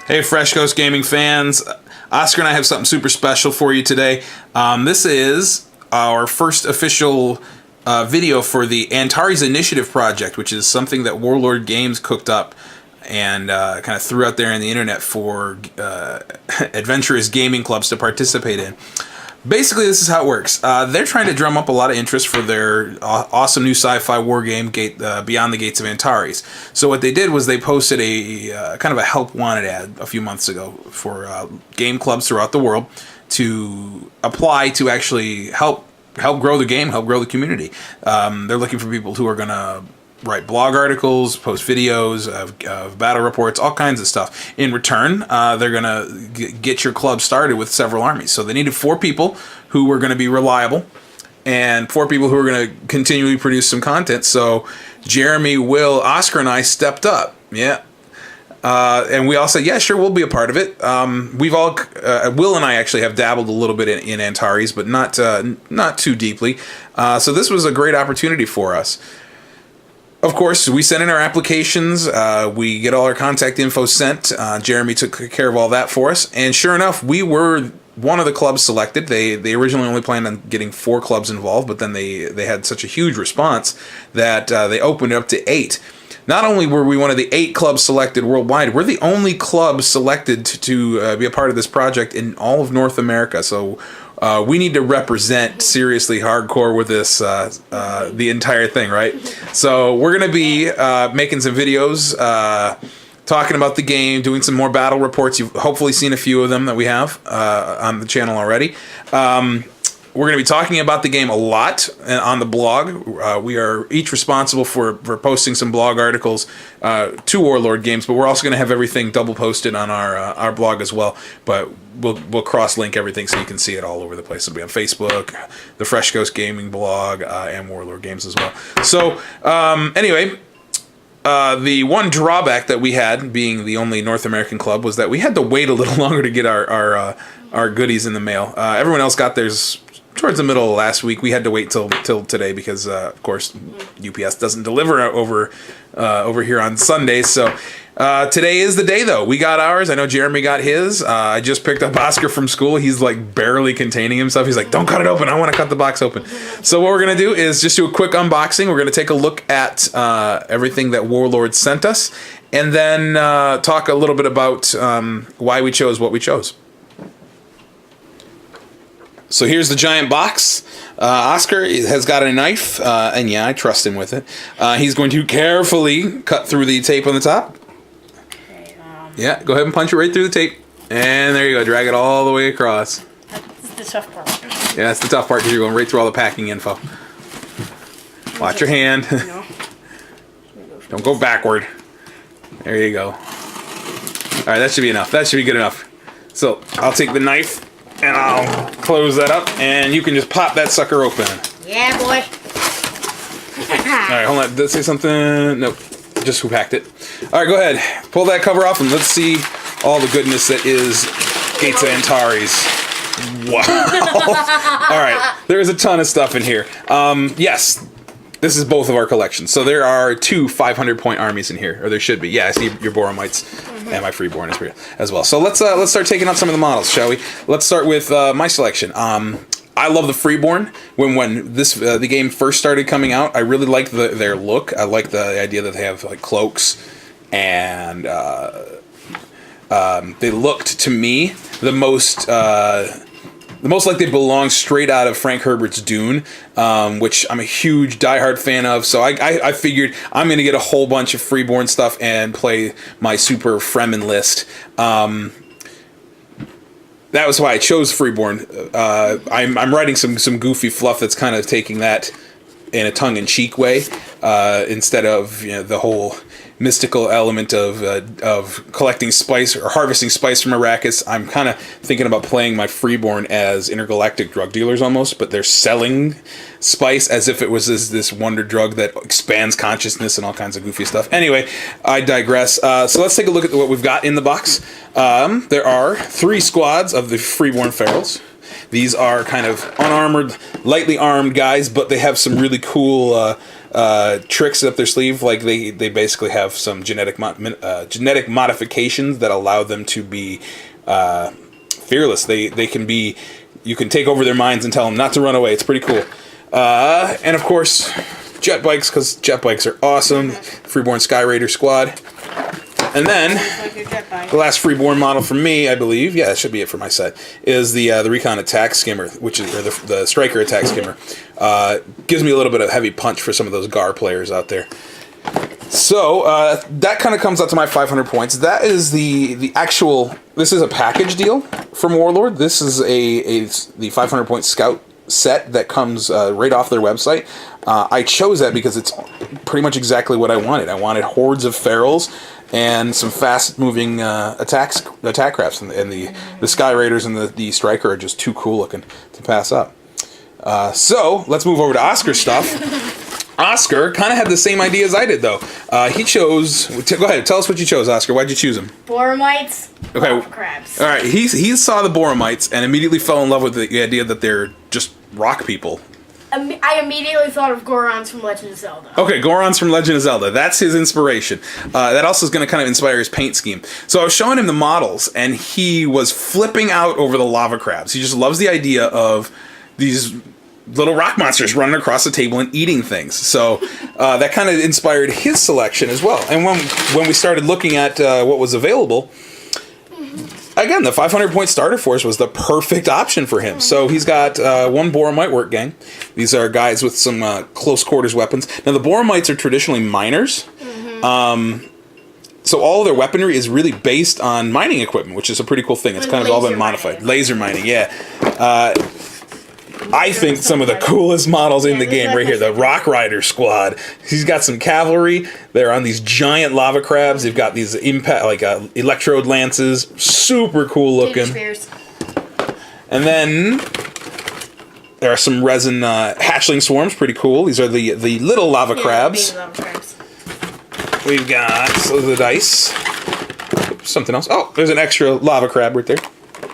Hey, Fresh Coast Gaming fans. Oscar and I have something super special for you today. This is our first official video for the Antares Initiative project, which is something that Warlord Games cooked up and kind of threw out there in the internet for adventurous gaming clubs to participate in. Basically, this is how it works. They're trying to drum up a lot of interest for their awesome new sci-fi war game, Beyond the Gates of Antares. So what they did was they posted a kind of a help wanted ad a few months ago for game clubs throughout the world to apply to actually help grow the game, help grow the community. They're looking for people who are going to write blog articles, post videos of battle reports, all kinds of stuff. In return, they're going to get your club started with several armies. So they needed 4 people who were going to be reliable and 4 people who were going to continually produce some content. So Jeremy, Will, Oscar, and I stepped up. Yeah. And we all said, yeah, sure, we'll be a part of it. We've all, Will and I actually have dabbled a little bit in Antares, but not too deeply. So this was a great opportunity for us. Of course, we sent in our applications, we get all our contact info sent, Jeremy took care of all that for us, and sure enough, we were one of the clubs selected. They originally only planned on getting 4 clubs involved, but then they had such a huge response that they opened it up to 8. Not only were we one of the 8 clubs selected worldwide, we're the only club selected to be a part of this project in all of North America, so we need to represent seriously hardcore with this, the entire thing, right? So we're going to be making some videos, talking about the game, doing some more battle reports. You've hopefully seen a few of them that we have on the channel already. We're going to be talking about the game a lot on the blog. We are each responsible for posting some blog articles to Warlord Games, but we're also going to have everything double posted on our blog as well. But we'll cross-link everything so you can see it all over the place. It'll be on Facebook, the Fresh Coast Gaming blog, and Warlord Games as well. So anyway, the one drawback that we had, being the only North American club, was that we had to wait a little longer to get our goodies in the mail. Everyone else got theirs towards the middle of last week. We had to wait till today because, of course, UPS doesn't deliver over here on Sundays. So today is the day, though. We got ours. I know Jeremy got his. I just picked up Oscar from school. He's like barely containing himself. He's like, "Don't cut it open. I want to cut the box open." So what we're gonna do is just do a quick unboxing. We're gonna take a look at everything that Warlord sent us, and then talk a little bit about why we chose what we chose. So here's the giant box. Oscar has got a knife, and yeah, I trust him with it. He's going to carefully cut through the tape on the top. Okay, Yeah, go ahead and punch it right through the tape. And there you go, drag it all the way across. that's the tough part. Yeah, that's the tough part because you're going right through all the packing info. Watch your hand. No. Don't go backward. There you go. Alright, that should be enough. That should be good enough. So, I'll take the knife and I'll close that up and you can just pop that sucker open. Yeah, boy. Alright, hold on. Did it say something? Nope. Just who packed it. Alright, go ahead. Pull that cover off and let's see all the goodness that is Gates of Antares. Wow. Alright, there's a ton of stuff in here. Yes, this is both of our collections. So there are 2 500-point armies in here, or there should be. Yeah, I see your Boromites and my Freeborn is here as well. So let's start taking out some of the models, shall we? Let's start with my selection. I love the Freeborn. When the game first started coming out, I really liked their look. I like the idea that they have like cloaks, and they looked to me the most like they belong straight out of Frank Herbert's Dune, which I'm a huge diehard fan of. So I figured I'm going to get a whole bunch of Freeborn stuff and play my super Fremen list. That was why I chose Freeborn. I'm writing some goofy fluff that's kind of taking that in a tongue-in-cheek way, instead of the whole mystical element of collecting spice or harvesting spice from Arrakis. I'm kind of thinking about playing my Freeborn as intergalactic drug dealers almost, but they're selling spice as if it was this wonder drug that expands consciousness and all kinds of goofy stuff. Anyway, I digress. So let's take a look at what we've got in the box. There are 3 squads of the Freeborn Ferals. These are kind of unarmored, lightly armed guys, but they have some really cool tricks up their sleeve. Like they basically have some genetic modifications that allow them to be fearless. They can be. You can take over their minds and tell them not to run away. It's pretty cool. And of course, jet bikes, because jet bikes are awesome. Freeborn Sky Raider squad. And then the last Freeborn model for me, I believe, yeah, that should be it for my set, is the Recon Attack Skimmer, which is the Striker Attack Skimmer. Gives me a little bit of heavy punch for some of those GAR players out there. So that kind of comes out to my 500 points. That is the actual. This is a package deal from Warlord. This is the 500 point Scout set that comes right off their website. I chose that because it's pretty much exactly what I wanted. I wanted hordes of ferals and some fast-moving attack crafts, and the Sky Raiders and the Striker are just too cool looking to pass up. So let's move over to Oscar's stuff. Oscar kind of had the same idea as I did, though. He chose. Go ahead, tell us what you chose, Oscar. Why'd you choose him? Boramites. Okay. Crabs. All right. He saw the Boramites and immediately fell in love with the idea that they're just rock people. I immediately thought of Gorons from Legend of Zelda. Okay, Gorons from Legend of Zelda. That's his inspiration. That also is going to kind of inspire his paint scheme. So I was showing him the models, and he was flipping out over the lava crabs. He just loves the idea of these little rock monsters running across the table and eating things. So that kind of inspired his selection as well. And when we started looking at what was available, again, the 500 point starter force was the perfect option for him. So he's got one Boramite work gang. These are guys with some close quarters weapons. Now the Boramites are traditionally miners. So all of their weaponry is really based on mining equipment, which is a pretty cool thing. It's kind of all been modified. Laser mining, yeah. I think some of the coolest models in the game right here, the Rock Rider squad. He's got some cavalry. They're on these giant lava crabs. They've got these electrode lances. Super cool looking. And then there are some resin hatchling swarms. Pretty cool. These are the little lava crabs. Baby lava crabs. We've got the dice. Something else. Oh, there's an extra lava crab right there.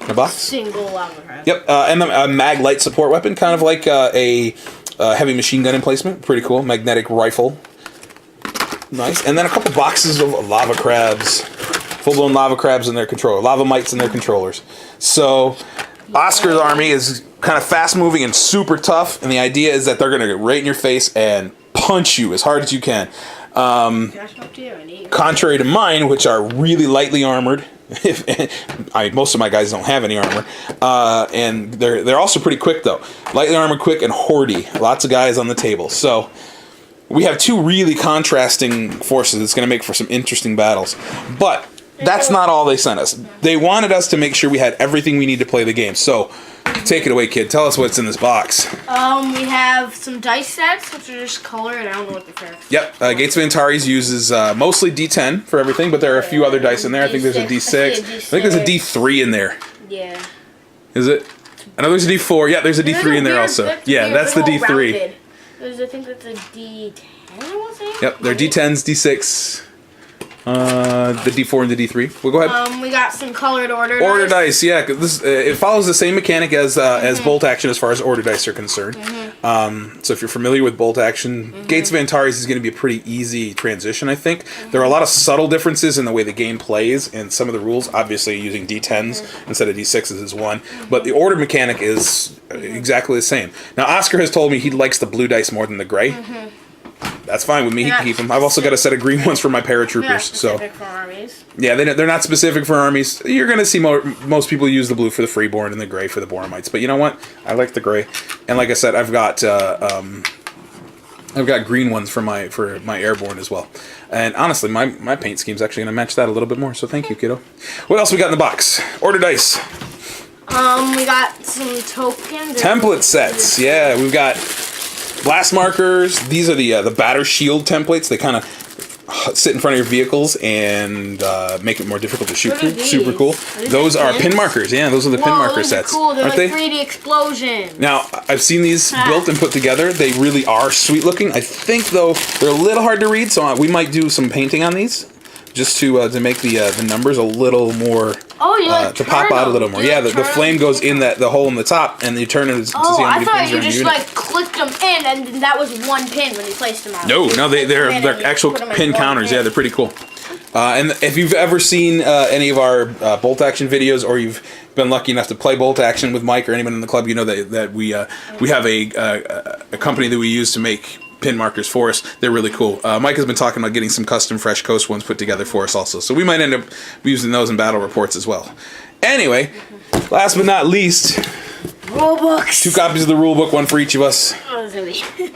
In a box. Single lava crab. Yep, and a mag light support weapon, kind of like a heavy machine gun emplacement. Pretty cool. Magnetic rifle. Nice. And then a couple boxes of lava crabs. Full-blown lava crabs in their controller. Lava mites in their controllers. So Oscar's army is kind of fast-moving and super tough, and the idea is that they're going to get right in your face and punch you as hard as you can. Contrary to mine, which are really lightly armored. Most of my guys don't have any armor, and they're also pretty quick though. Lightly armored, quick, and hoardy. Lots of guys on the table. So we have two really contrasting forces. It's going to make for some interesting battles. But that's not all they sent us. They wanted us to make sure we had everything we need to play the game. So take it away, kid. Tell us what's in this box. We have some dice sets, which are just colored. I don't know what the first. Yep. Gates of Antares uses mostly D10 for everything, but there are a few other dice in there. I think there's a D6. I think there's a D3 in there. Yeah. Is it? I know there's a D4. Yeah, there's a D3 in there also. Yeah, that's the D3. I think that's a D10, I want to say. Yep, they're D10s, D6. The D4 and the D3. Well, go ahead. We got some colored order dice. Yeah, this it follows the same mechanic as bolt action as far as order dice are concerned. So if you're familiar with bolt action, Gates of Antares is going to be a pretty easy transition, I think. There are a lot of subtle differences in the way the game plays and some of the rules. Obviously, using D10s instead of D6s is one, but the order mechanic is exactly the same. Now, Oscar has told me he likes the blue dice more than the gray. That's fine with me. He can keep them. I've also got a set of green ones for my paratroopers. For armies. Yeah, they're not specific for armies. You're going to see most people use the blue for the Freeborn and the gray for the Boramites. But you know what? I like the gray. And like I said, I've got green ones for my airborne as well. And honestly, my paint scheme's actually going to match that a little bit more. So thank you, kiddo. What else we got in the box? Order dice. We got some tokens. Template sets. Yeah, we've got blast markers. These are the batter shield templates. They kind of sit in front of your vehicles and make it more difficult to shoot through. Super cool. Those are pin markers. Yeah, those are the pin marker sets. Cool. They're like 3D explosions. Now, I've seen these built and put together. They really are sweet looking. I think, though, they're a little hard to read, so we might do some painting on these. just to make the numbers a little more. Oh, you like to pop out a little more. Yeah, the flame goes in the hole in the top, and you turn it to see how many pins are in the unit. Oh, I thought you just like clicked them in, and then that was one pin when you placed them out. No, they're actual pin counters. Yeah, they're pretty cool. And if you've ever seen any of our bolt action videos, or you've been lucky enough to play bolt action with Mike or anyone in the club, you know that we have a company that we use to make pin markers for us. They're really cool. Mike has been talking about getting some custom Fresh Coast ones put together for us also, so we might end up using those in battle reports as well. Anyway, last but not least, rulebooks. 2 copies of the rulebook, one for each of us.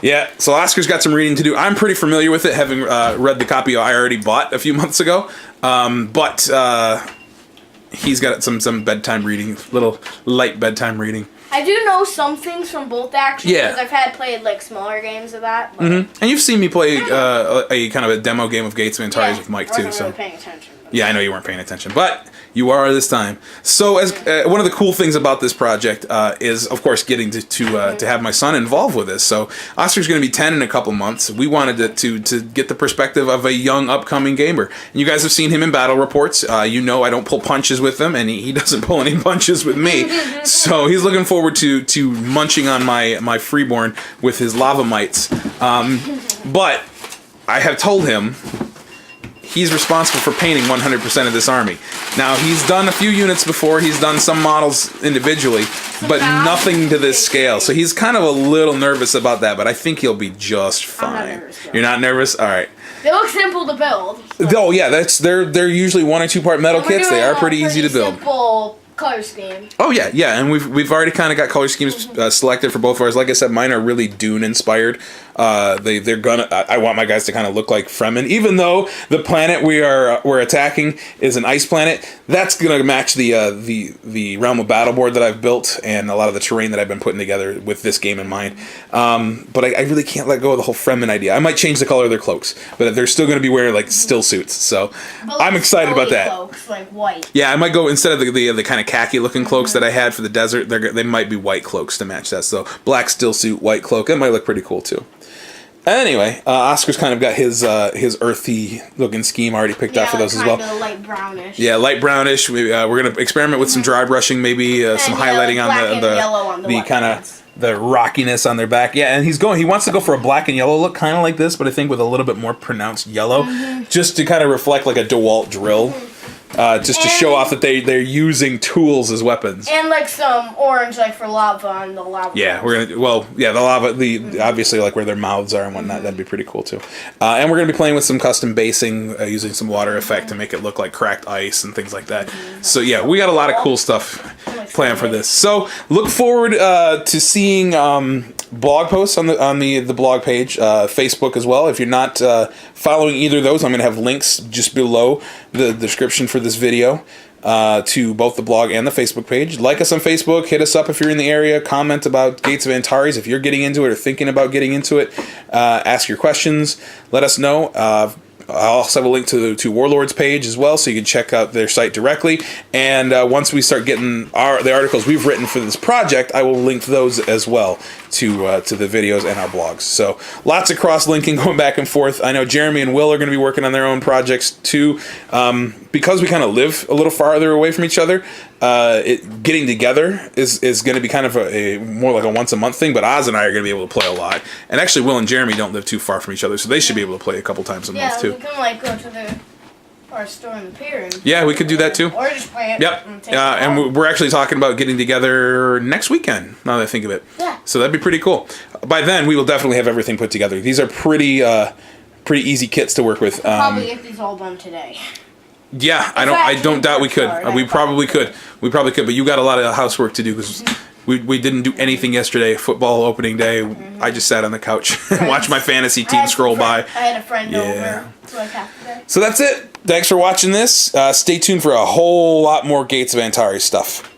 Yeah, so Oscar's got some reading to do. I'm pretty familiar with it, having read the copy I already bought a few months ago. But he's got some bedtime reading, little light bedtime reading. I do know some things from bolt action because I've played like smaller games of that. But and you've seen me play a kind of a demo game of Gates of Antares with Mike too. So really paying attention. Yeah, I know you weren't paying attention, but you are this time. So, as one of the cool things about this project is, of course, getting to have my son involved with this. So, Oscar's going to be 10 in a couple months. We wanted to get the perspective of a young, upcoming gamer. And you guys have seen him in battle reports. You know I don't pull punches with him, and he doesn't pull any punches with me. So, he's looking forward to munching on my freeborn with his lava mites. But I have told him he's responsible for painting 100% of this army. Now, he's done a few units before, he's done some models individually, but nothing to this scale. So he's kind of a little nervous about that, but I think he'll be just fine. I'm not nervous, You're not nervous? All right. They look simple to build. Oh, yeah, they're usually 1 or 2 part metal kits. They are pretty easy to build. Simple color scheme. Oh yeah, and we've already kind of got color schemes selected for both of ours. Like I said, mine are really Dune inspired. They're gonna. I want my guys to kind of look like Fremen, even though the planet we're attacking is an ice planet. That's gonna match the realm of battle board that I've built and a lot of the terrain that I've been putting together with this game in mind. But I really can't let go of the whole Fremen idea. I might change the color of their cloaks, but they're still gonna be wearing like still suits. So I'm excited about that. Cloaks, like white. Yeah, I might go instead of the kind of khaki looking cloaks that I had for the desert. They might be white cloaks to match that. So black still suit, white cloak. That might look pretty cool too. Anyway, Oscar's kind of got his earthy looking scheme already picked out for those as well. Light brownish. Yeah, light brownish. We're gonna experiment with some dry brushing, maybe some highlighting on the kind of the rockiness on their back. Yeah, and he wants to go for a black and yellow look, kind of like this, but I think with a little bit more pronounced yellow, just to kind of reflect like a DeWalt drill. Just to show off that they're using tools as weapons. And like some orange, like for lava on the lava. Yeah, we're gonna. Well, yeah, the lava. Obviously like where their mouths are and whatnot. That'd be pretty cool too. And we're gonna be playing with some custom basing, using some water effect to make it look like cracked ice and things like that. So yeah, we got a lot of cool stuff planned for this. So look forward to seeing blog posts on the blog page, Facebook as well. If you're not following either of those, I'm gonna have links just below the description for this video to both the blog and the Facebook page. Like us on Facebook, hit us up if you're in the area, comment about Gates of Antares if you're getting into it or thinking about getting into it, ask your questions, let us know. I'll also have a link to Warlord's page as well, so you can check out their site directly. And once we start getting the articles we've written for this project, I will link those as well to the videos and our blogs. So lots of cross-linking going back and forth. I know Jeremy and Will are going to be working on their own projects too. Because we kind of live a little farther away from each other, getting together is going to be kind of a more like a once a month thing, but Oz and I are going to be able to play a lot. And actually Will and Jeremy don't live too far from each other, so they should be able to play a couple times a month too. We can like go to our store in the pier. Yeah, we could do that too. Or just play it. Yep. And we're actually talking about getting together next weekend, now that I think of it. Yeah. So that'd be pretty cool. By then we will definitely have everything put together. These are pretty easy kits to work with. Probably get these all done today. Yeah, I don't doubt we could. We probably could. But you got a lot of housework to do because we didn't do anything yesterday. Football opening day. I just sat on the couch and watched my fantasy team scroll by. I had a friend over like half the day. So that's it. Thanks for watching this. Stay tuned for a whole lot more Gates of Antares stuff.